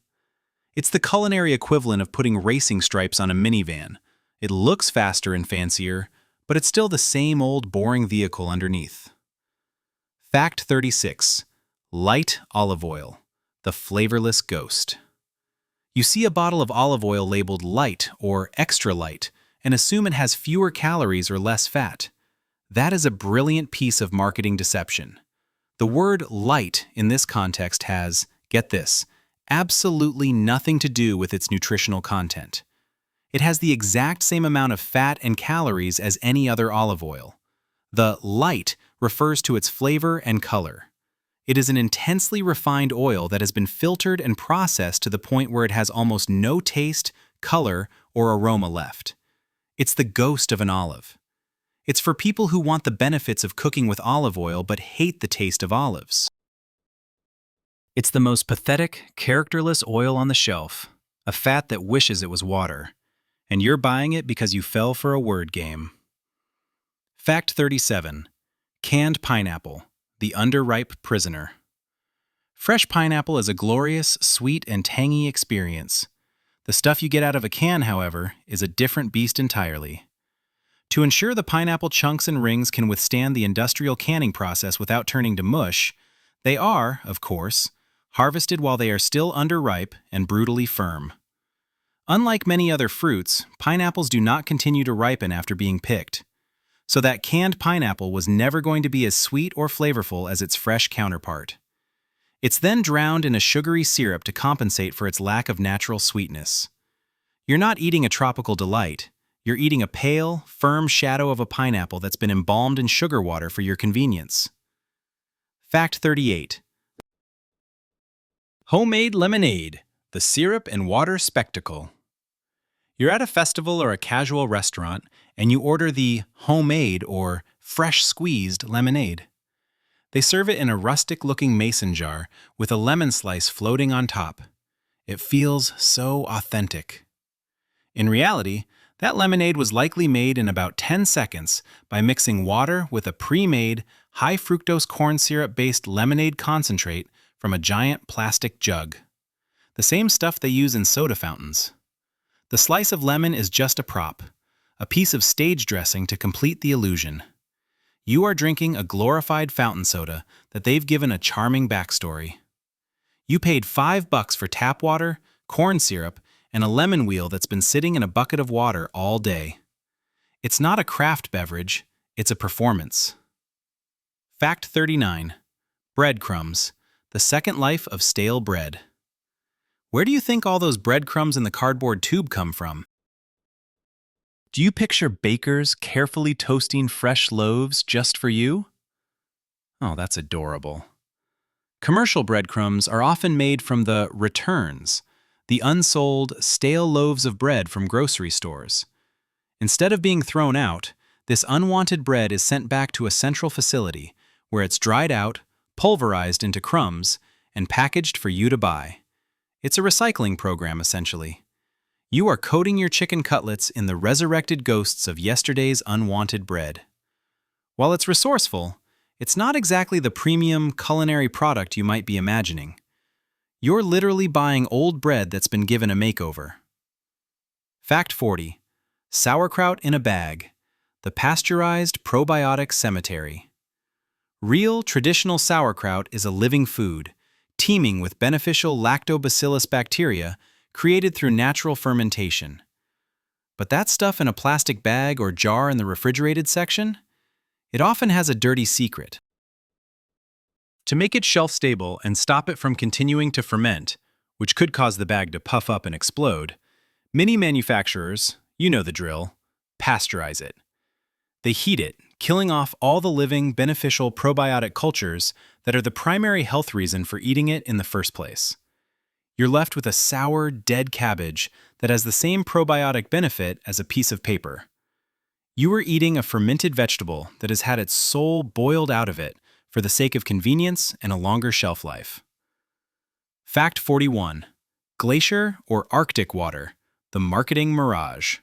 It's the culinary equivalent of putting racing stripes on a minivan. It looks faster and fancier, but it's still the same old boring vehicle underneath. Fact 36. Light olive oil, the flavorless ghost. You see a bottle of olive oil labeled light or extra light and assume it has fewer calories or less fat. That is a brilliant piece of marketing deception. The word light in this context has, get this, absolutely nothing to do with its nutritional content. It has the exact same amount of fat and calories as any other olive oil. The light refers to its flavor and color. It is an intensely refined oil that has been filtered and processed to the point where it has almost no taste, color, or aroma left. It's the ghost of an olive. It's for people who want the benefits of cooking with olive oil but hate the taste of olives. It's the most pathetic, characterless oil on the shelf, a fat that wishes it was water, and you're buying it because you fell for a word game. Fact 37. Canned pineapple, the underripe prisoner. Fresh pineapple is a glorious, sweet, and tangy experience. The stuff you get out of a can, however, is a different beast entirely. To ensure the pineapple chunks and rings can withstand the industrial canning process without turning to mush, they are, of course, harvested while they are still underripe and brutally firm. Unlike many other fruits, pineapples do not continue to ripen after being picked. So that canned pineapple was never going to be as sweet or flavorful as its fresh counterpart. It's then drowned in a sugary syrup to compensate for its lack of natural sweetness. You're not eating a tropical delight. You're eating a pale, firm shadow of a pineapple that's been embalmed in sugar water for your convenience. Fact 38. Homemade lemonade, the syrup and water spectacle. You're at a festival or a casual restaurant, and you order the homemade or fresh squeezed lemonade. They serve it in a rustic-looking mason jar with a lemon slice floating on top. It feels so authentic. In reality, that lemonade was likely made in about 10 seconds by mixing water with a pre-made, high-fructose corn syrup-based lemonade concentrate from a giant plastic jug. The same stuff they use in soda fountains. The slice of lemon is just a prop, a piece of stage dressing to complete the illusion. You are drinking a glorified fountain soda that they've given a charming backstory. You paid $5 for tap water, corn syrup, and a lemon wheel that's been sitting in a bucket of water all day. It's not a craft beverage, it's a performance. Fact 39. Breadcrumbs, the second life of stale bread. Where do you think all those breadcrumbs in the cardboard tube come from? Do you picture bakers carefully toasting fresh loaves just for you? Oh, that's adorable. Commercial breadcrumbs are often made from the returns, the unsold, stale loaves of bread from grocery stores. Instead of being thrown out, this unwanted bread is sent back to a central facility where it's dried out, pulverized into crumbs, and packaged for you to buy. It's a recycling program, essentially. You are coating your chicken cutlets in the resurrected ghosts of yesterday's unwanted bread. While it's resourceful, it's not exactly the premium culinary product you might be imagining. You're literally buying old bread that's been given a makeover. Fact 40. Sauerkraut in a bag, the pasteurized probiotic cemetery. Real, traditional sauerkraut is a living food, teeming with beneficial lactobacillus bacteria created through natural fermentation. But that stuff in a plastic bag or jar in the refrigerated section? It often has a dirty secret. To make it shelf-stable and stop it from continuing to ferment, which could cause the bag to puff up and explode, many manufacturers, you know the drill, pasteurize it. They heat it, killing off all the living, beneficial probiotic cultures that are the primary health reason for eating it in the first place. You're left with a sour, dead cabbage that has the same probiotic benefit as a piece of paper. You are eating a fermented vegetable that has had its soul boiled out of it for the sake of convenience and a longer shelf life. Fact 41. Glacier or Arctic water, the marketing mirage.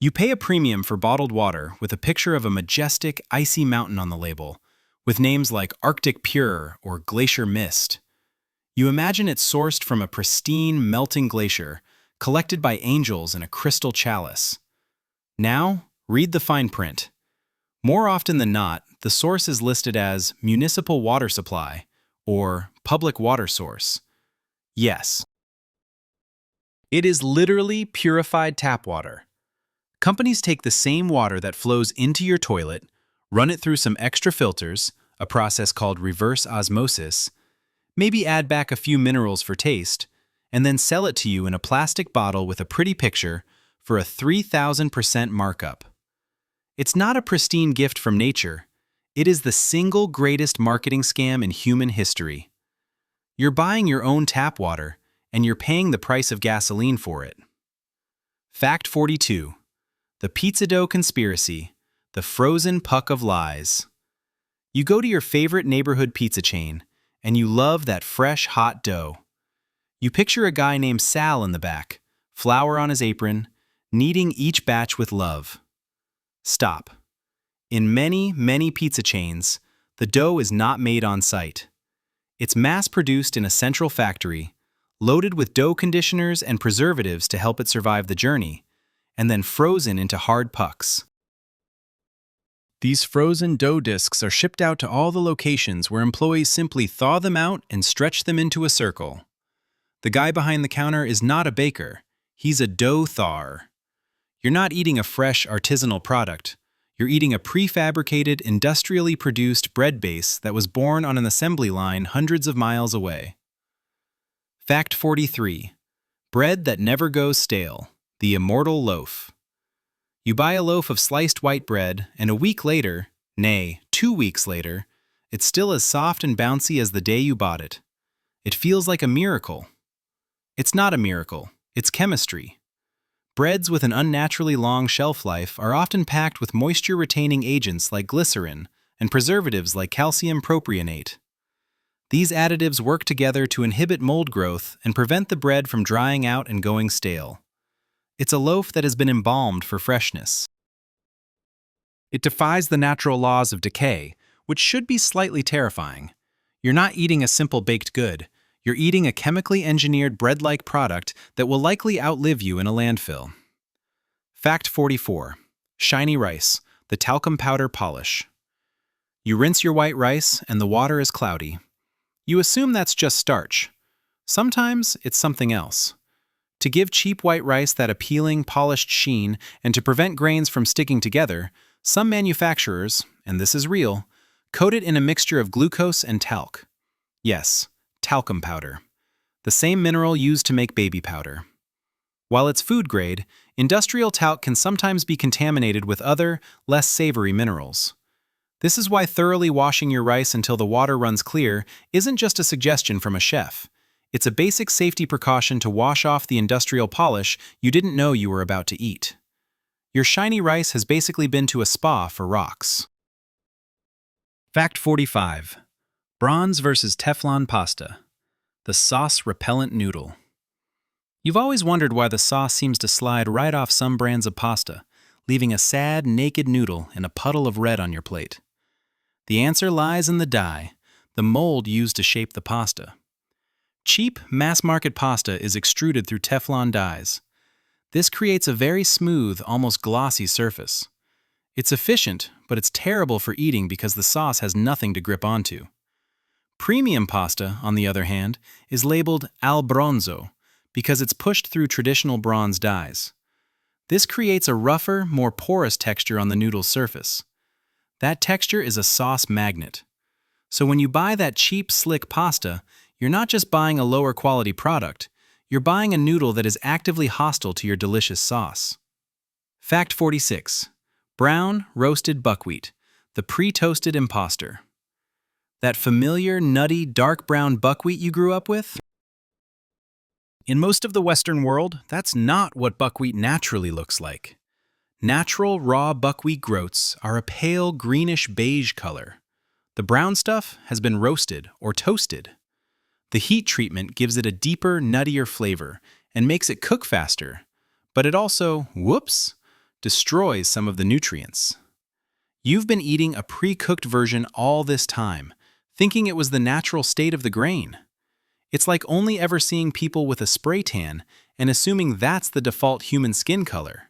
You pay a premium for bottled water with a picture of a majestic, icy mountain on the label, with names like Arctic Pure or Glacier Mist. You imagine it's sourced from a pristine, melting glacier, collected by angels in a crystal chalice. Now, read the fine print. More often than not, the source is listed as municipal water supply or public water source. Yes, it is literally purified tap water. Companies take the same water that flows into your toilet, run it through some extra filters, a process called reverse osmosis, maybe add back a few minerals for taste, and then sell it to you in a plastic bottle with a pretty picture for a 3,000% markup. It's not a pristine gift from nature. It is the single greatest marketing scam in human history. You're buying your own tap water, and you're paying the price of gasoline for it. Fact 42. The pizza dough conspiracy, the frozen puck of lies. You go to your favorite neighborhood pizza chain, and you love that fresh, hot dough. You picture a guy named Sal in the back, flour on his apron, kneading each batch with love. Stop. In many, many pizza chains, the dough is not made on site. It's mass-produced in a central factory, loaded with dough conditioners and preservatives to help it survive the journey, and then frozen into hard pucks. These frozen dough discs are shipped out to all the locations where employees simply thaw them out and stretch them into a circle. The guy behind the counter is not a baker, he's a dough thawer. You're not eating a fresh, artisanal product. You're eating a prefabricated, industrially produced bread base that was born on an assembly line hundreds of miles away. Fact 43. Bread that never goes stale, the immortal loaf. You buy a loaf of sliced white bread, and a week later, nay, 2 weeks later, it's still as soft and bouncy as the day you bought it. It feels like a miracle. It's not a miracle, it's chemistry. Breads with an unnaturally long shelf life are often packed with moisture-retaining agents like glycerin and preservatives like calcium propionate. These additives work together to inhibit mold growth and prevent the bread from drying out and going stale. It's a loaf that has been embalmed for freshness. It defies the natural laws of decay, which should be slightly terrifying. You're not eating a simple baked good. You're eating a chemically engineered bread-like product that will likely outlive you in a landfill. Fact 44. Shiny rice, the talcum powder polish. You rinse your white rice and the water is cloudy. You assume that's just starch. Sometimes it's something else. To give cheap white rice that appealing, polished sheen and to prevent grains from sticking together, some manufacturers, and this is real, coat it in a mixture of glucose and talc. Yes, talcum powder, the same mineral used to make baby powder. While it's food grade, industrial talc can sometimes be contaminated with other, less savory minerals. This is why thoroughly washing your rice until the water runs clear isn't just a suggestion from a chef. It's a basic safety precaution to wash off the industrial polish you didn't know you were about to eat. Your shiny rice has basically been to a spa for rocks. Fact 45. Bronze versus Teflon pasta, the sauce-repellent noodle. You've always wondered why the sauce seems to slide right off some brands of pasta, leaving a sad, naked noodle in a puddle of red on your plate. The answer lies in the dye, the mold used to shape the pasta. Cheap, mass-market pasta is extruded through Teflon dyes. This creates a very smooth, almost glossy surface. It's efficient, but it's terrible for eating because the sauce has nothing to grip onto. Premium pasta, on the other hand, is labeled al bronzo because it's pushed through traditional bronze dyes. This creates a rougher, more porous texture on the noodle's surface. That texture is a sauce magnet. So when you buy that cheap, slick pasta, you're not just buying a lower quality product, you're buying a noodle that is actively hostile to your delicious sauce. Fact 46. Brown, roasted buckwheat, the pre-toasted imposter. That familiar, nutty, dark brown buckwheat you grew up with? In most of the Western world, that's not what buckwheat naturally looks like. Natural raw buckwheat groats are a pale greenish beige color. The brown stuff has been roasted or toasted. The heat treatment gives it a deeper, nuttier flavor and makes it cook faster, but it also, whoops, destroys some of the nutrients. You've been eating a pre-cooked version all this time, thinking it was the natural state of the grain. It's like only ever seeing people with a spray tan and assuming that's the default human skin color.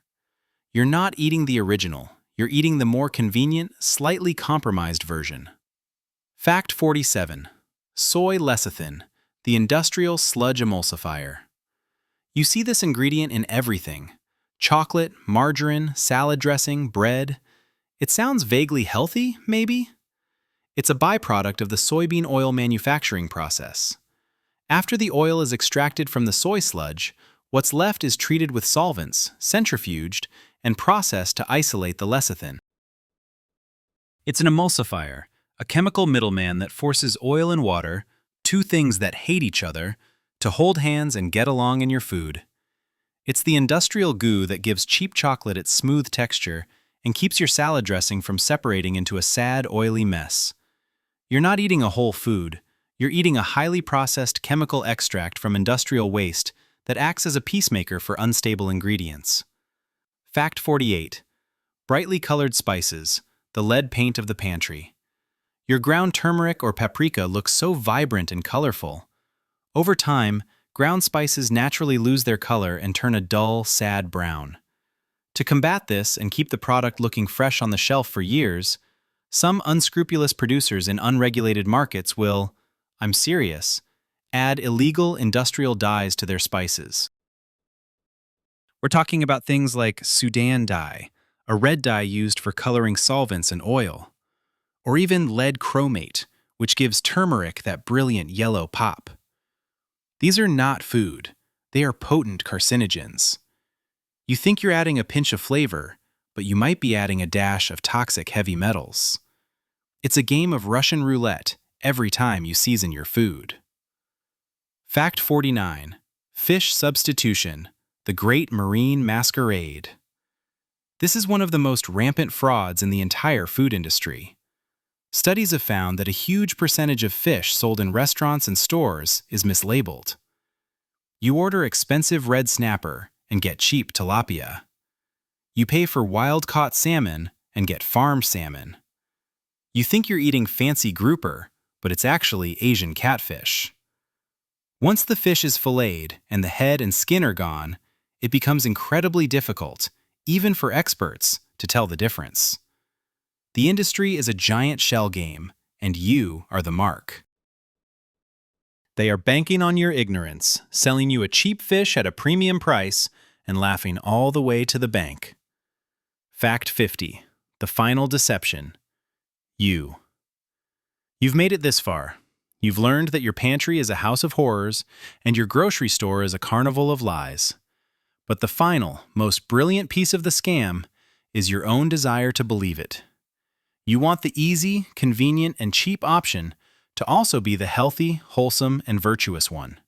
You're not eating the original, you're eating the more convenient, slightly compromised version. Fact 47. Soy lecithin, the industrial sludge emulsifier. You see this ingredient in everything: chocolate, margarine, salad dressing, bread. It sounds vaguely healthy, maybe? It's a byproduct of the soybean oil manufacturing process. After the oil is extracted from the soy sludge, what's left is treated with solvents, centrifuged, and processed to isolate the lecithin. It's an emulsifier, a chemical middleman that forces oil and water, two things that hate each other, to hold hands and get along in your food. It's the industrial goo that gives cheap chocolate its smooth texture and keeps your salad dressing from separating into a sad, oily mess. You're not eating a whole food, you're eating a highly processed chemical extract from industrial waste that acts as a peacemaker for unstable ingredients. Fact 48. Brightly colored spices, the lead paint of the pantry. Your ground turmeric or paprika looks so vibrant and colorful. Over time, ground spices naturally lose their color and turn a dull, sad brown. To combat this and keep the product looking fresh on the shelf for years, some unscrupulous producers in unregulated markets will, I'm serious, add illegal industrial dyes to their spices. We're talking about things like Sudan dye, a red dye used for coloring solvents and oil, or even lead chromate, which gives turmeric that brilliant yellow pop. These are not food, they are potent carcinogens. You think you're adding a pinch of flavor, but you might be adding a dash of toxic heavy metals. It's a game of Russian roulette every time you season your food. Fact 49. Fish substitution, the great marine masquerade. This is one of the most rampant frauds in the entire food industry. Studies have found that a huge percentage of fish sold in restaurants and stores is mislabeled. You order expensive red snapper and get cheap tilapia. You pay for wild-caught salmon and get farm salmon. You think you're eating fancy grouper, but it's actually Asian catfish. Once the fish is filleted and the head and skin are gone, it becomes incredibly difficult, even for experts, to tell the difference. The industry is a giant shell game, and you are the mark. They are banking on your ignorance, selling you a cheap fish at a premium price, and laughing all the way to the bank. Fact 50. The final deception. You've made it this far. You've learned that your pantry is a house of horrors, and your grocery store is a carnival of lies. But the final, most brilliant piece of the scam is your own desire to believe it. You want the easy, convenient, and cheap option to also be the healthy, wholesome, and virtuous one.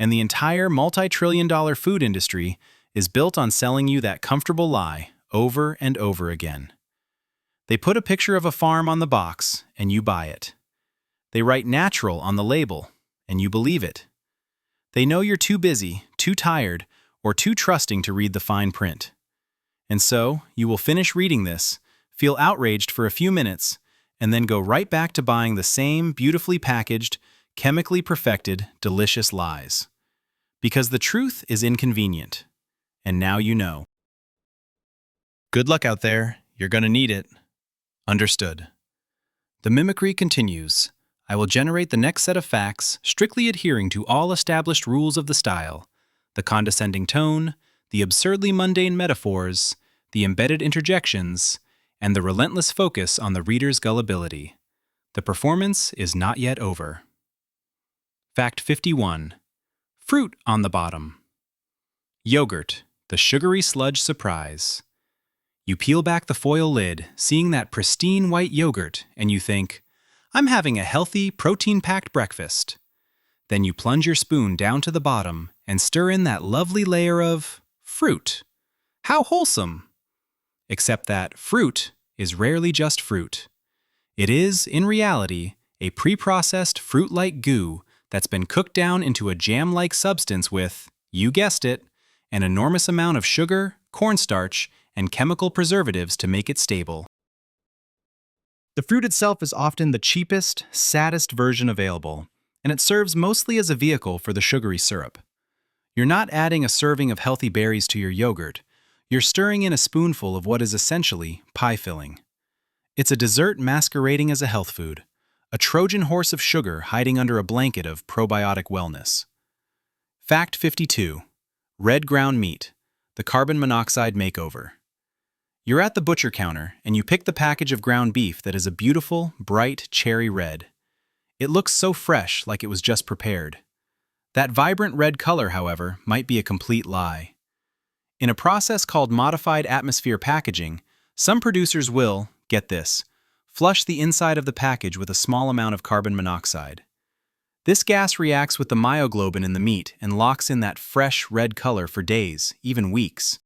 And the entire multi-trillion-dollar food industry is built on selling you that comfortable lie over and over again. They put a picture of a farm on the box, and you buy it. They write natural on the label, and you believe it. They know you're too busy, too tired, or too trusting to read the fine print. And so, you will finish reading this, feel outraged for a few minutes, and then go right back to buying the same beautifully packaged, chemically perfected, delicious lies. Because the truth is inconvenient. And now you know. Good luck out there. You're gonna need it. Understood. The mimicry continues. I will generate the next set of facts, strictly adhering to all established rules of the style, the condescending tone, the absurdly mundane metaphors, the embedded interjections, and the relentless focus on the reader's gullibility. The performance is not yet over. Fact 51. Fruit on the bottom. Yogurt, the sugary sludge surprise. You peel back the foil lid, seeing that pristine white yogurt, and you think, I'm having a healthy, protein-packed breakfast. Then you plunge your spoon down to the bottom and stir in that lovely layer of fruit. How wholesome! except that fruit is rarely just fruit. It is, in reality, a pre-processed fruit-like goo that's been cooked down into a jam-like substance with, you guessed it, an enormous amount of sugar, cornstarch, and chemical preservatives to make it stable. The fruit itself is often the cheapest, saddest version available, and it serves mostly as a vehicle for the sugary syrup. You're not adding a serving of healthy berries to your yogurt. You're stirring in a spoonful of what is essentially pie filling. It's a dessert masquerading as a health food, a Trojan horse of sugar hiding under a blanket of probiotic wellness. Fact 52. Red ground meat, the carbon monoxide makeover. You're at the butcher counter and you pick the package of ground beef that is a beautiful, bright cherry red. It looks so fresh, like it was just prepared. That vibrant red color, however, might be a complete lie. In a process called modified atmosphere packaging, some producers will, get this, flush the inside of the package with a small amount of carbon monoxide. This gas reacts with the myoglobin in the meat and locks in that fresh red color for days, even weeks.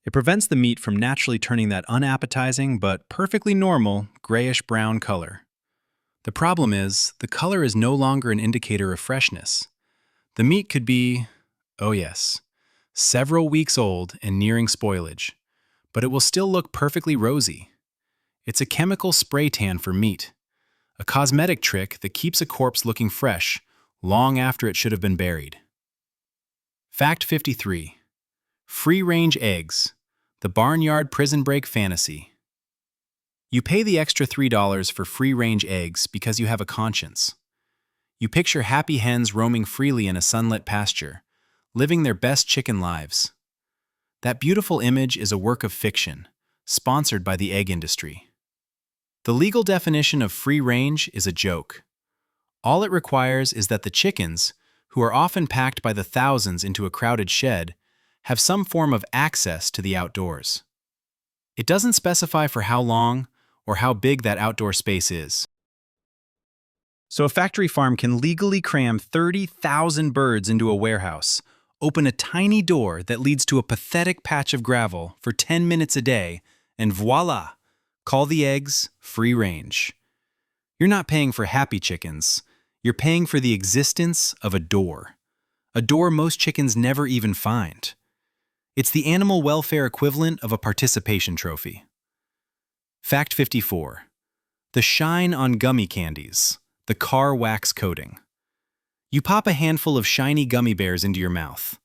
It prevents the meat from naturally turning that unappetizing but perfectly normal grayish-brown color. The problem is, the color is no longer an indicator of freshness. The meat could be, oh yes, several weeks old and nearing spoilage, but it will still look perfectly rosy. It's a chemical spray tan for meat, a cosmetic trick that keeps a corpse looking fresh long after it should have been buried. Fact 53. Free-range eggs, the barnyard prison break fantasy. You pay the extra $3 for free-range eggs because you have a conscience. You picture happy hens roaming freely in a sunlit pasture, living their best chicken lives. That beautiful image is a work of fiction, sponsored by the egg industry. The legal definition of free-range is a joke. All it requires is that the chickens, who are often packed by the thousands into a crowded shed, have some form of access to the outdoors. It doesn't specify for how long or how big that outdoor space is. So a factory farm can legally cram 30,000 birds into a warehouse, open a tiny door that leads to a pathetic patch of gravel for 10 minutes a day, and voila, call the eggs free range. You're not paying for happy chickens. You're paying for the existence of a door most chickens never even find. It's the animal welfare equivalent of a participation trophy. Fact 54. The shine on gummy candies, the car wax coating. You pop a handful of shiny gummy bears into your mouth.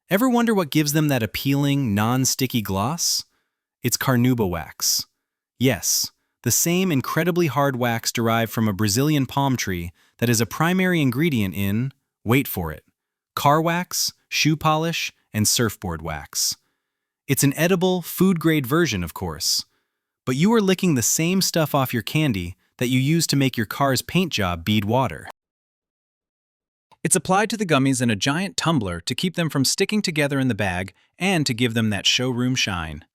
Ever wonder what gives them that appealing, non-sticky gloss? It's carnauba wax. Yes, the same incredibly hard wax derived from a Brazilian palm tree that is a primary ingredient in, wait for it, car wax, shoe polish, and surfboard wax. It's an edible, food-grade version, of course. But you are licking the same stuff off your candy that you use to make your car's paint job bead water. It's applied to the gummies in a giant tumbler to keep them from sticking together in the bag and to give them that showroom shine.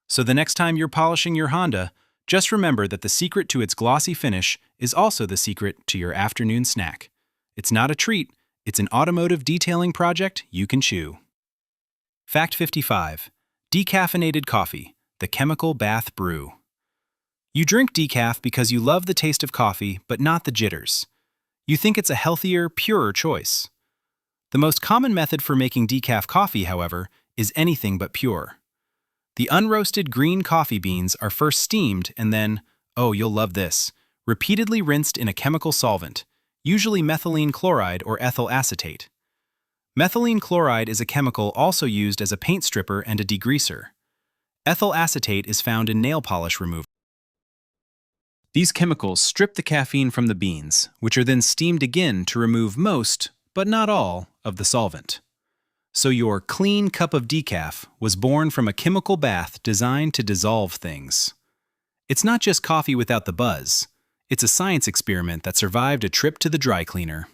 So the next time you're polishing your Honda, just remember that the secret to its glossy finish is also the secret to your afternoon snack. It's not a treat, it's an automotive detailing project you can chew. Fact 55. Decaffeinated coffee, the chemical bath brew. You drink decaf because you love the taste of coffee, but not the jitters. You think it's a healthier, purer choice. The most common method for making decaf coffee, however, is anything but pure. The unroasted green coffee beans are first steamed and then, oh, you'll love this, repeatedly rinsed in a chemical solvent, usually methylene chloride or ethyl acetate. Methylene chloride is a chemical also used as a paint stripper and a degreaser. Ethyl acetate is found in nail polish remover. These chemicals strip the caffeine from the beans, which are then steamed again to remove most, but not all, of the solvent. So your clean cup of decaf was born from a chemical bath designed to dissolve things. It's not just coffee without the buzz. It's a science experiment that survived a trip to the dry cleaner.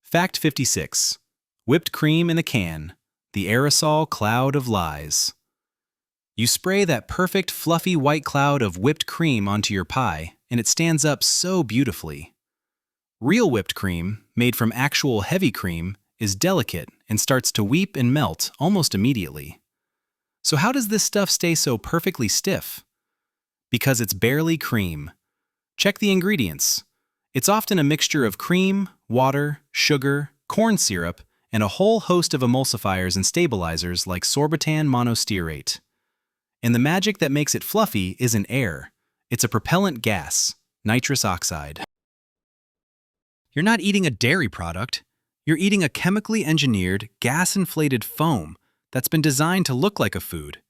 Fact 56. Whipped cream in a can, the aerosol cloud of lies. You spray that perfect fluffy white cloud of whipped cream onto your pie, and it stands up so beautifully. Real whipped cream, made from actual heavy cream, is delicate and starts to weep and melt almost immediately. So how does this stuff stay so perfectly stiff? Because it's barely cream. Check the ingredients. It's often a mixture of cream, water, sugar, corn syrup, and a whole host of emulsifiers and stabilizers like sorbitan monostearate. And the magic that makes it fluffy isn't air. It's a propellant gas, nitrous oxide. You're not eating a dairy product. You're eating a chemically engineered, gas-inflated foam that's been designed to look like a food.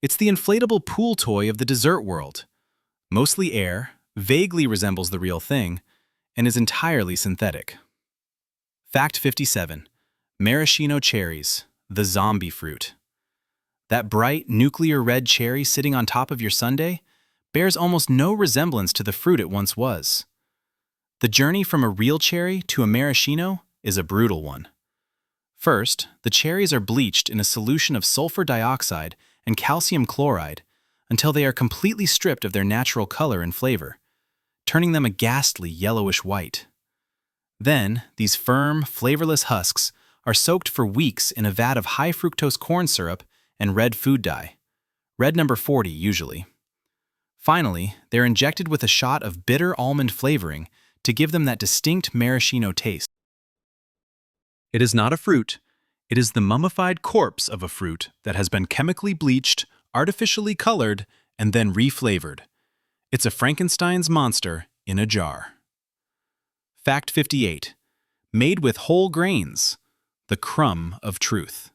It's the inflatable pool toy of the dessert world. Mostly air, vaguely resembles the real thing, and is entirely synthetic. Fact 57. Maraschino cherries, the zombie fruit. That bright, nuclear red cherry sitting on top of your sundae bears almost no resemblance to the fruit it once was. The journey from a real cherry to a maraschino is a brutal one. First, the cherries are bleached in a solution of sulfur dioxide and calcium chloride until they are completely stripped of their natural color and flavor, turning them a ghastly yellowish white. Then, these firm, flavorless husks are soaked for weeks in a vat of high-fructose corn syrup and red food dye, red number 40 usually. Finally, they're injected with a shot of bitter almond flavoring to give them that distinct maraschino taste. It is not a fruit. It is the mummified corpse of a fruit that has been chemically bleached, artificially colored, and then reflavored. It's a Frankenstein's monster in a jar. Fact 58. Made with whole grains, the crumb of truth.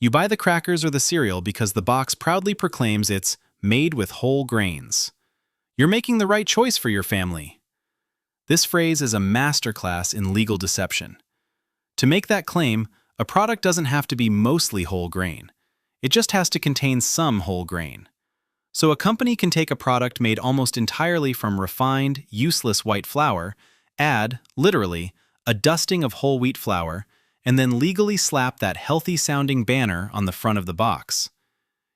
You buy the crackers or the cereal because the box proudly proclaims it's made with whole grains. You're making the right choice for your family. This phrase is a masterclass in legal deception. To make that claim, a product doesn't have to be mostly whole grain. It just has to contain some whole grain. So a company can take a product made almost entirely from refined, useless white flour, add, literally, a dusting of whole wheat flour, and then legally slap that healthy-sounding banner on the front of the box.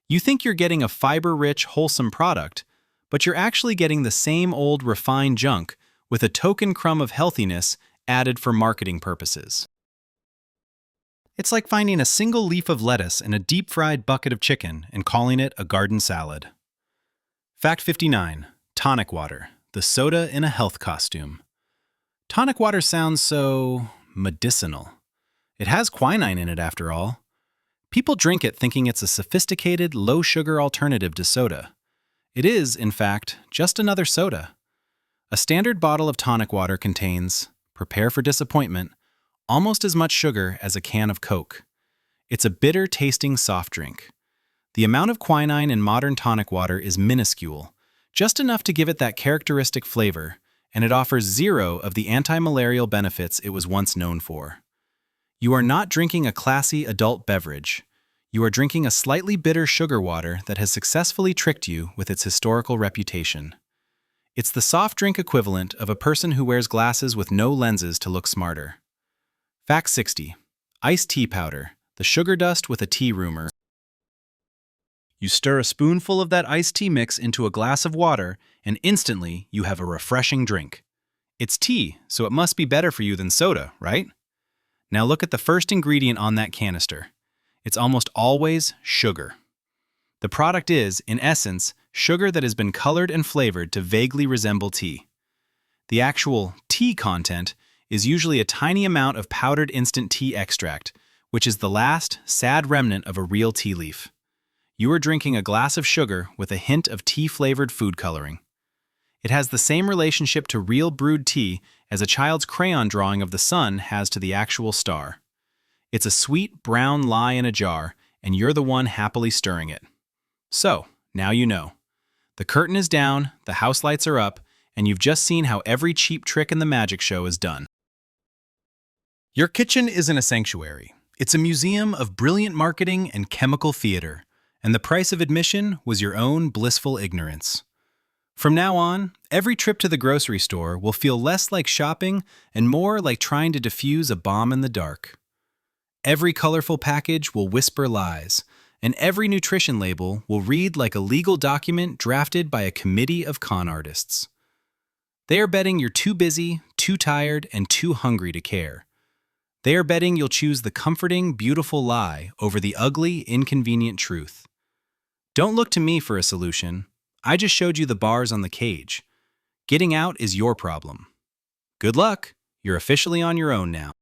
You think you're getting a fiber-rich, wholesome product, but you're actually getting the same old refined junk with a token crumb of healthiness added for marketing purposes. It's like finding a single leaf of lettuce in a deep-fried bucket of chicken and calling it a garden salad. Fact 59. Tonic water, the soda in a health costume. Tonic water sounds so medicinal. It has quinine in it after all. People drink it thinking it's a sophisticated, low-sugar alternative to soda. It is, in fact, just another soda. A standard bottle of tonic water contains, prepare for disappointment, almost as much sugar as a can of Coke. It's a bitter-tasting soft drink. The amount of quinine in modern tonic water is minuscule, just enough to give it that characteristic flavor, and it offers zero of the anti-malarial benefits it was once known for. You are not drinking a classy adult beverage. You are drinking a slightly bitter sugar water that has successfully tricked you with its historical reputation. It's the soft drink equivalent of a person who wears glasses with no lenses to look smarter. Fact 60. Iced tea powder, the sugar dust with a tea rumor. You stir a spoonful of that iced tea mix into a glass of water, and instantly you have a refreshing drink. It's tea, so it must be better for you than soda, right? Now look at the first ingredient on that canister. It's almost always sugar. The product is, in essence, sugar that has been colored and flavored to vaguely resemble tea. The actual tea content is usually a tiny amount of powdered instant tea extract, which is the last, sad remnant of a real tea leaf. You are drinking a glass of sugar with a hint of tea-flavored food coloring. It has the same relationship to real brewed tea as a child's crayon drawing of the sun has to the actual star. It's a sweet, brown lie in a jar, and you're the one happily stirring it. So, now you know. The curtain is down, the house lights are up, and you've just seen how every cheap trick in the magic show is done. Your kitchen isn't a sanctuary. It's a museum of brilliant marketing and chemical theater, and the price of admission was your own blissful ignorance. From now on, every trip to the grocery store will feel less like shopping and more like trying to defuse a bomb in the dark. Every colorful package will whisper lies, and every nutrition label will read like a legal document drafted by a committee of con artists. They are betting you're too busy, too tired, and too hungry to care. They are betting you'll choose the comforting, beautiful lie over the ugly, inconvenient truth. Don't look to me for a solution. I just showed you the bars on the cage. Getting out is your problem. Good luck. You're officially on your own now.